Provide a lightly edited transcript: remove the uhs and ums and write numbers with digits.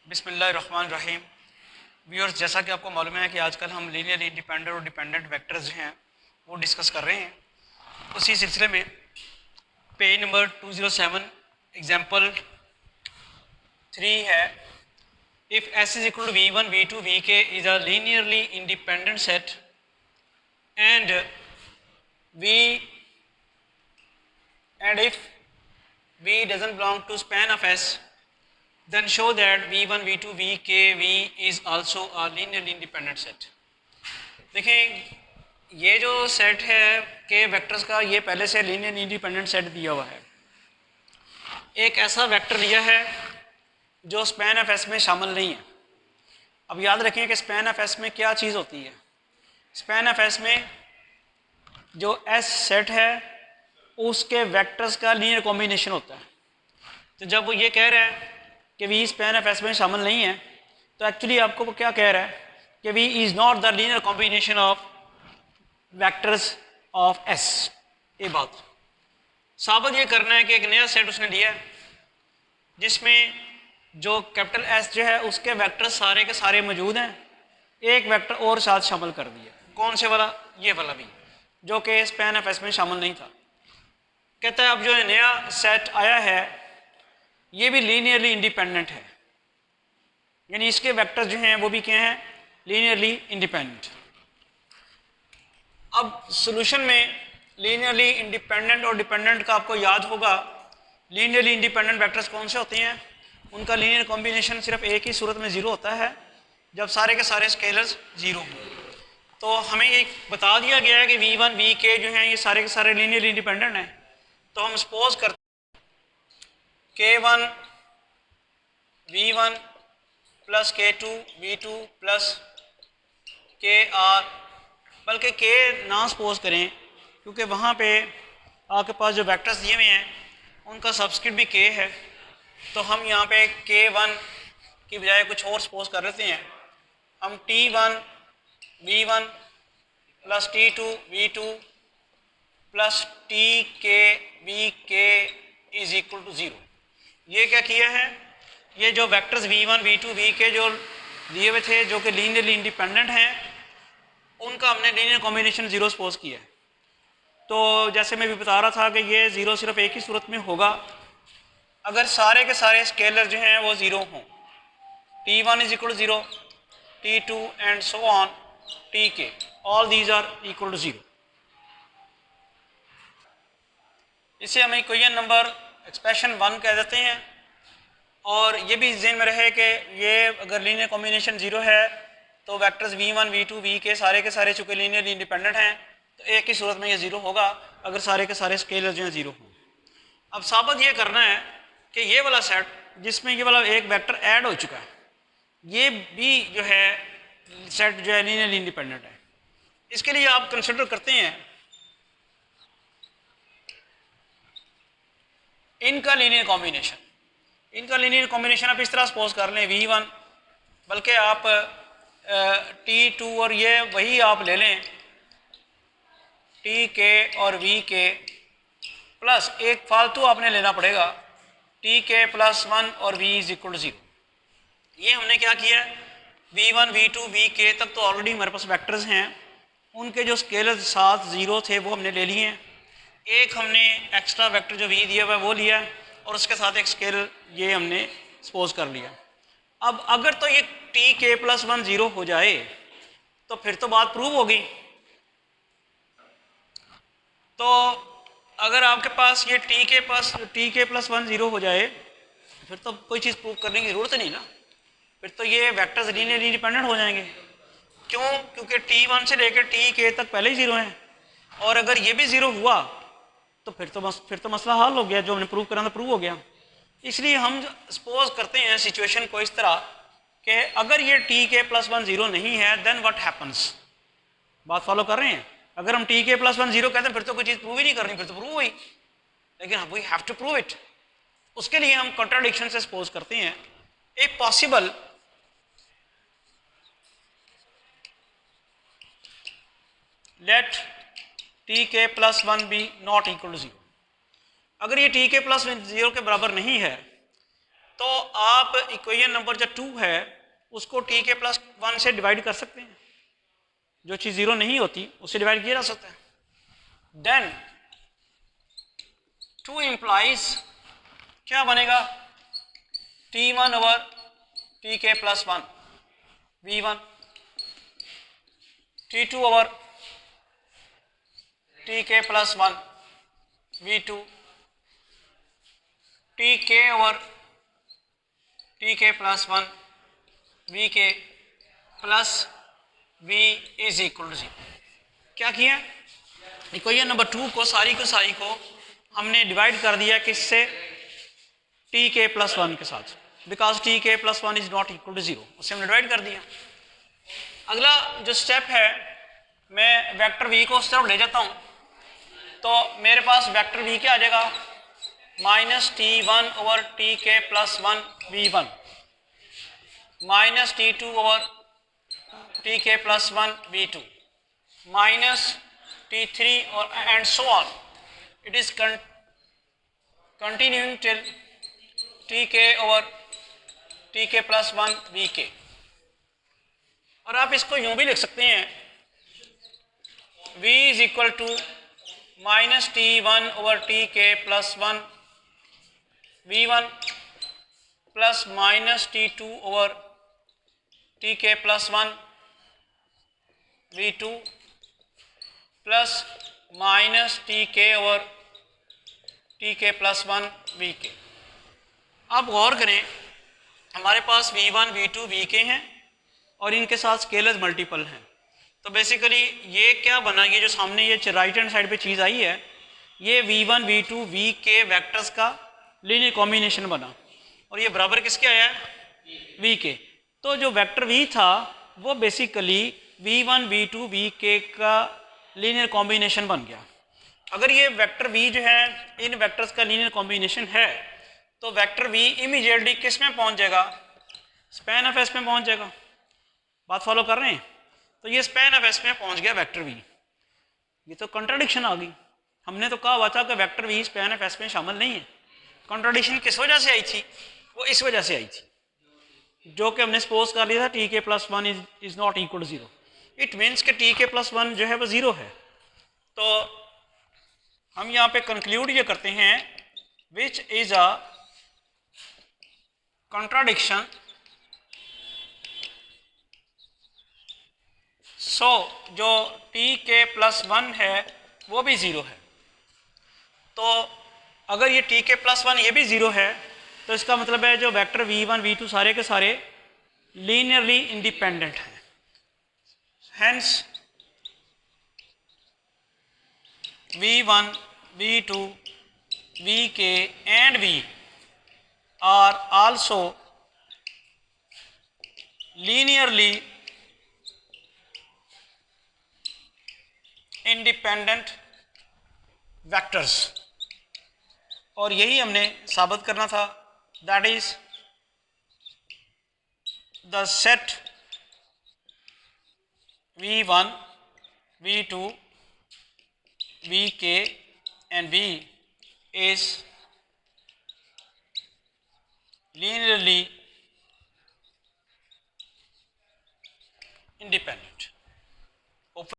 बिस्मिल्लाहिर्रहमानिर्रहीम। व्यूअर्स, जैसा कि आपको मालूम है कि आजकल हम लीनियर इंडिपेंडेंट और डिपेंडेंट वेक्टर्स जो हैं वो डिस्कस कर रहे हैं। उसी सिलसिले में पेज नंबर 207 एग्जांपल 3 है। If S is equal to V1 V2 Vk is a linearly independent set and V and if V doesn't belong to span of S then show that V1 V2 Vk V is also a linearly independent set। देखें, ये जो set है के vectors का, ये पहले से linear independent set दिया हुआ है। एक ऐसा वेक्टर लिया है जो स्पैन ऑफ एस में शामिल नहीं है। अब याद रखें कि स्पैन ऑफ एस में क्या चीज़ होती है। स्पैन ऑफ एस में जो एस सेट है उसके वेक्टर्स का लीनियर कॉम्बिनेशन होता है। तो जब वो ये कह रहा है कि वी स्पैन ऑफ एस में शामिल नहीं है, तो एक्चुअली आपको वो क्या कह रहा है कि V is not the linear combination of vectors of S. ये बात साबित ये करना है कि एक नया सेट उसने लिया है जिसमें जो कैपिटल एस जो है उसके वेक्टर सारे के सारे मौजूद हैं, एक वेक्टर और साथ शामिल कर दिया। कौन से वाला? ये वाला भी, जो कि स्पैन ऑफ एस में शामिल नहीं था। कहता है अब जो नया सेट आया है ये भी लीनियरली इंडिपेंडेंट है, यानी इसके वेक्टर्स जो हैं वो भी क्या हैं? Linearly independent. अब सॉल्यूशन में लीनियरली इंडिपेंडेंट और डिपेंडेंट का आपको याद होगा। लीनियरली इंडिपेंडेंट वेक्टर्स कौन से होते हैं? उनका लीनियर कॉम्बिनेशन सिर्फ एक ही सूरत में ज़ीरो होता है, जब सारे के सारे स्केलर्स ज़ीरो हों। तो हमें ये बता दिया गया है कि V1 Vk जो हैं ये सारे के सारे लीनियरली इंडिपेंडेंट हैं। तो हम सपोज करते K1 V1 plus K2 V2 plus KR, बल्कि K ना सपोज करें क्योंकि वहाँ पे आपके पास जो वेक्टर्स दिए हुए हैं उनका सबस्क्रिप्ट भी K है। तो हम यहाँ पे K1 की बजाय कुछ और सपोज कर लेते हैं। हम T1 V1 plus T2 V2 plus TK VK is equal to 0। ये क्या किया है? ये जो वेक्टर्स V1 V2 Vk जो दिए हुए थे जो कि लीनियरली इंडिपेंडेंट हैं, उनका हमने लीनियर कॉम्बिनेशन 0 सपोज किया है। तो जैसे मैं भी बता रहा था कि ये 0 सिर्फ एक ही सूरत में होगा अगर सारे के सारे स्केलर जो हैं वो 0 हों। T1 is equal to 0, T2 and so on Tk, all these are equal to 0। इसे हम इक्वेशन नंबर एक्सप्रेशन 1 कह देते हैं। और ये भी ज़हन में रहे कि ये अगर लीनियर कॉम्बिनेशन 0 है तो वेक्टर्स V1 V2 Vk सारे के सारे चूँकि लीनियर इंडिपेंडेंट हैं तो एक ही सूरत में ये 0 होगा अगर सारे के सारे स्केलर जो हैं 0 हों। अब साबित ये करना है कि ये वाला सेट जिसमें ये वाला एक वेक्टर ऐड हो चुका है ये भी जो है सेट जो है लीनियर इंडिपेंडेंट है। इसके लिए आप कंसिडर करते हैं इनका लीनियर कॉम्बिनेशन। इनका लीनियर कॉम्बिनेशन आप इस तरह सपोज कर लें V1, बल्कि आप T2 और ये वही आप ले लें Tk और Vk प्लस एक फालतू आपने लेना पड़ेगा Tk प्लस 1 और V इज इक्वल टू 0। ये हमने क्या किया? V1 V2 Vk तक तो ऑलरेडी हमारे पास वेक्टर्स हैं, उनके जो स्केलर साथ 0 थे वो हमने ले लिए हैं। एक हमने एक्स्ट्रा वेक्टर जो V दिया हुआ है वो लिया और उसके साथ एक स्केलर ये हमने सपोज कर लिया। अब अगर तो ये Tk प्लस 1 0 हो जाए तो फिर तो बात प्रूव होगी। तो अगर आपके पास ये Tk प्लस 1 0 हो जाए फिर तो कोई चीज़ प्रूव करने की ज़रूरत नहीं ना, फिर तो ये वेक्टर्स लीनियरली इंडिपेंडेंट हो जाएंगे। क्यों? क्योंकि T1 से लेकर Tk तक पहले ही 0 हैं और अगर ये भी 0 हुआ तो फिर तो मसला हल हो गया, जो हमने प्रूव करना था प्रूव हो गया। इसलिए हम सपोज करते हैं सिचुएशन को इस तरह कि अगर ये Tk प्लस 1 0 नहीं है देन व्हाट हैपन्स। बात फॉलो कर रहे हैं? अगर हम Tk प्लस 1 0 कहते हैं फिर तो कोई चीज़ प्रूव ही नहीं करनी, फिर तो प्रूव हुई, लेकिन we have to prove it. उसके लिए हम कॉन्ट्राडिक्शन से सपोज करते हैं a possible let Tk plus 1 be not equal to 0। अगर ये Tk प्लस 0 के बराबर नहीं है तो आप इक्वेशन नंबर जो 2 है उसको t के प्लस 1 से डिवाइड कर सकते हैं, जो चीज़ जीरो नहीं होती उससे डिवाइड किया जा सकता है। देन 2 इम्प्लाइज क्या बनेगा, t1 ओवर t के plus 1 v1, t2 over t के प्लस 1 v2, t के ओवर t के प्लस 1 v के plus v is equal to 0। क्या किया, इक्वेशन नंबर 2 को सारी को हमने डिवाइड कर दिया किससे, t के प्लस 1 के साथ, बिकॉज t के plus 1 is not equal to 0, उससे हमने डिवाइड कर दिया। अगला जो स्टेप है, मैं वेक्टर v को उस तरफ ले जाता हूँ, तो मेरे पास वेक्टर v क्या आ जाएगा, माइनस t1 ओवर t के plus 1 v1 minus t2 over t के प्लस 1 v2 माइनस t3 और and so on, it is continuing till t के ओवर t के प्लस 1 v के। और आप इसको यूं भी लिख सकते हैं, v is equal to minus t1 over t के plus 1 v1 plus minus t2 over t के plus 1 v2 plus minus t के ओवर t के प्लस 1 v के। आप गौर करें, हमारे पास v1 v2 v के हैं और इनके साथ स्केलर मल्टीपल हैं, तो बेसिकली ये क्या बना, ये जो सामने ये राइट हैंड साइड पे चीज़ आई है, ये v1 v2 v के वेक्टर्स का लीनियर कॉम्बिनेशन बना, और ये बराबर किसके आया है, v के। तो जो वेक्टर v था वो बेसिकली v1 v2 v के का लीनियर कॉम्बिनेशन बन गया। अगर ये वेक्टर v जो है इन वेक्टर्स का लीनियर कॉम्बिनेशन है, तो वेक्टर v इमीडिएटली किस में पहुंच जाएगा, स्पैन ऑफ एस में पहुंच जाएगा। बात फॉलो कर रहे हैं, तो ये स्पैन ऑफ एस में पहुंच गया वेक्टर v। ये तो कंट्राडिक्शन आ गई, हमने तो कहा हुआ था कि vector v span of S में शामिल नहीं है। कंट्राडिक्शन किस वजह से आई थी, वो इस वजह से आई थी, जो कि हमने सपोज कर लिया था t के plus 1 is not equal to 0। It means कि t के प्लस 1 जो है वो 0 है। तो हम यहाँ पे कंक्लूड ये करते हैं, विच इज अ कंट्राडिक्शन, सो जो t के प्लस 1 है वो भी 0 है। तो अगर ये t के प्लस 1 ये भी 0 है, तो इसका मतलब है जो वेक्टर v1 v2 सारे के सारे लीनियरली इंडिपेंडेंट हैं। Hence v1 v2 vk and v are also linearly independent vectors, और यही हमने साबित करना था, that is the set v1 v2 vk and v is linearly independent.